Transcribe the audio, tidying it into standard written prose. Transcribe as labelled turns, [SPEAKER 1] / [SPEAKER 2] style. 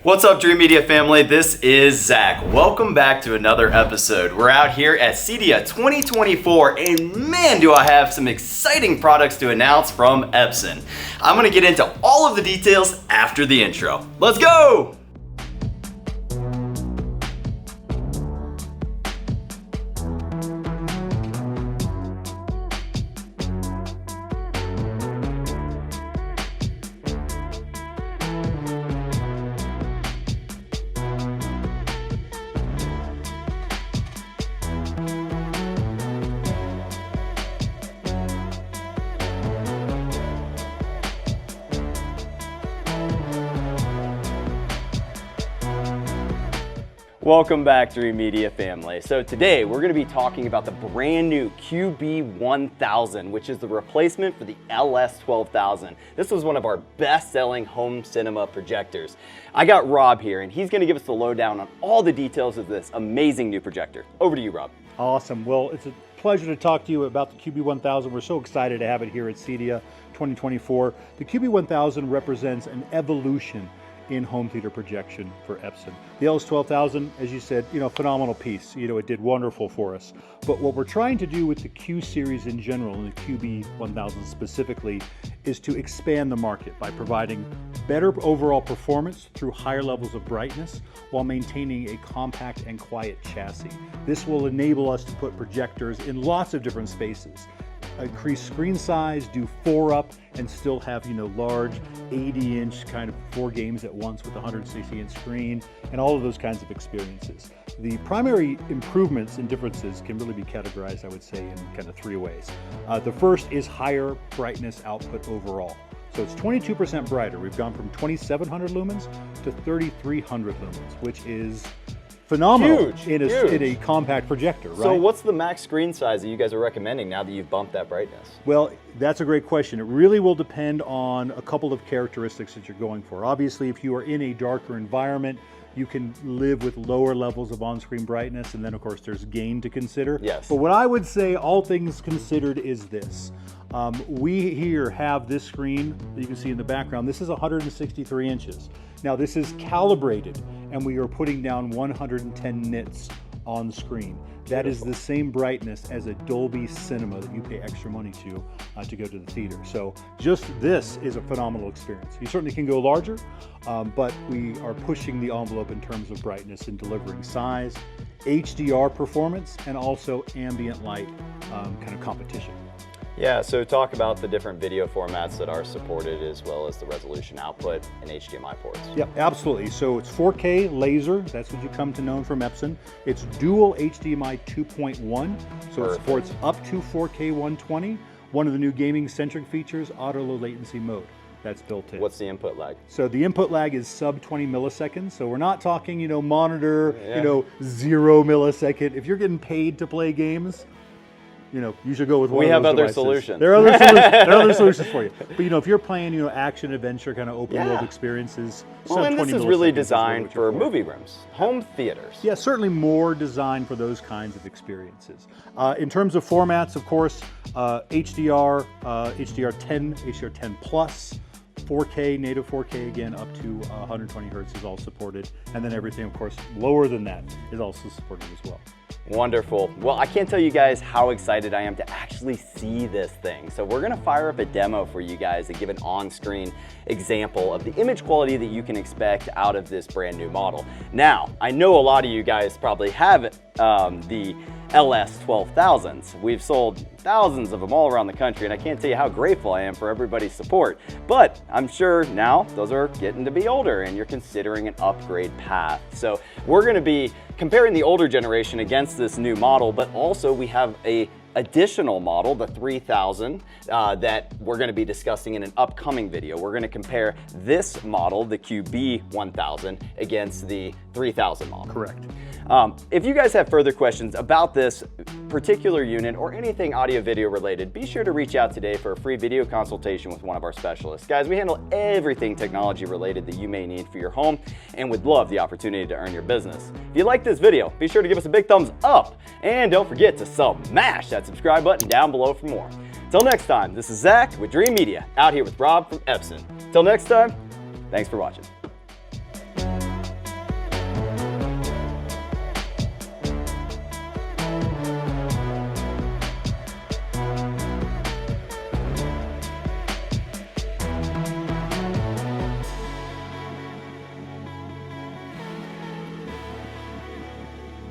[SPEAKER 1] What's up, Dreamedia family? This is Zach. Welcome back to another episode. We're out here at CEDIA 2024, and man, do I have some exciting products to announce from Epson. I'm gonna get into all of the details after the intro. Let's go! Welcome back, Dreamedia family. So today we're going to be talking about the brand new QB1000, which is the replacement for the LS12000. This was one of our best-selling home cinema projectors. I got Rob here, and he's going to give us the lowdown on all the details of this amazing new projector. Over to you, Rob.
[SPEAKER 2] Awesome. Well, it's a pleasure to talk to you about the QB1000. We're so excited to have it here at CEDIA 2024. The QB1000 represents an evolution in home theater projection for Epson. The LS12000, as you said, phenomenal piece. It did wonderful for us. But what we're trying to do with the Q series in general, and the QB1000 specifically, is to expand the market by providing better overall performance through higher levels of brightness while maintaining a compact and quiet chassis. This will enable us to put projectors in lots of different spaces, increase screen size, do 4-up, and still have large 80-inch kind of 4 games at once with a 160-inch screen, and all of those kinds of experiences. The primary improvements and differences can really be categorized, I would say, in kind of 3 ways. The first is higher brightness output overall. So it's 22% brighter. We've gone from 2,700 lumens to 3,300 lumens, which is phenomenal.
[SPEAKER 1] Huge.
[SPEAKER 2] In a compact projector, right?
[SPEAKER 1] So what's the max screen size that you guys are recommending now that you've bumped that brightness?
[SPEAKER 2] Well, that's a great question. It really will depend on a couple of characteristics that you're going for. Obviously, if you are in a darker environment, you can live with lower levels of on-screen brightness, and then of course there's gain to consider.
[SPEAKER 1] Yes.
[SPEAKER 2] But what I would say, all things considered, is this. We here have this screen that you can see in the background. This is 163 inches. Now this is calibrated, and we are putting down 110 nits on screen. That is the same brightness as a Dolby Cinema that you pay extra money to go to the theater. So just this is a phenomenal experience. You certainly can go larger, but we are pushing the envelope in terms of brightness and delivering size, HDR performance, and also ambient light kind of competition.
[SPEAKER 1] Yeah, so talk about the different video formats that are supported, as well as the resolution output and HDMI ports.
[SPEAKER 2] Yep, absolutely. So it's 4K laser, that's what you come to know from Epson. It's dual HDMI 2.1, so it supports up to 4K 120. One of the new gaming-centric features, auto low latency mode. That's built in.
[SPEAKER 1] What's the input lag?
[SPEAKER 2] So the input lag is sub 20 milliseconds. So we're not talking, monitor, 0 millisecond. If you're getting paid to play games, you should go with one of those
[SPEAKER 1] We have other
[SPEAKER 2] devices.
[SPEAKER 1] solutions.
[SPEAKER 2] There are other solutions. There are other solutions for you. But if you're playing, action adventure kind of open world experiences,
[SPEAKER 1] well, and this is really designed for movie rooms, home theaters.
[SPEAKER 2] Yeah, certainly more designed for those kinds of experiences. In terms of formats, of course, HDR, HDR10, HDR10 Plus, 4K, native 4K again, up to 120 hertz is all supported. And then everything, of course, lower than that is also supported as well.
[SPEAKER 1] Wonderful. Well, I can't tell you guys how excited I am to actually see this thing. So we're gonna fire up a demo for you guys and give an on-screen example of the image quality that you can expect out of this brand new model. Now, I know a lot of you guys probably have the LS12000s. We've sold thousands of them all around the country, and I can't tell you how grateful I am for everybody's support. But I'm sure now those are getting to be older and you're considering an upgrade path. So we're gonna be comparing the older generation against this new model, but also we have a additional model, the 3000, that we're going to be discussing in an upcoming video. We're going to compare this model, the QB1000, against the 3000 model.
[SPEAKER 2] Correct.
[SPEAKER 1] If you guys have further questions about this particular unit or anything audio video related, be sure to reach out today for a free video consultation with one of our specialists. Guys, we handle everything technology related that you may need for your home and would love the opportunity to earn your business. If you like this video, be sure to give us a big thumbs up and don't forget to smash that subscribe button down below for more. Till next time, this is Zach with Dreamedia, out here with Rob from Epson. Till next time, thanks for watching.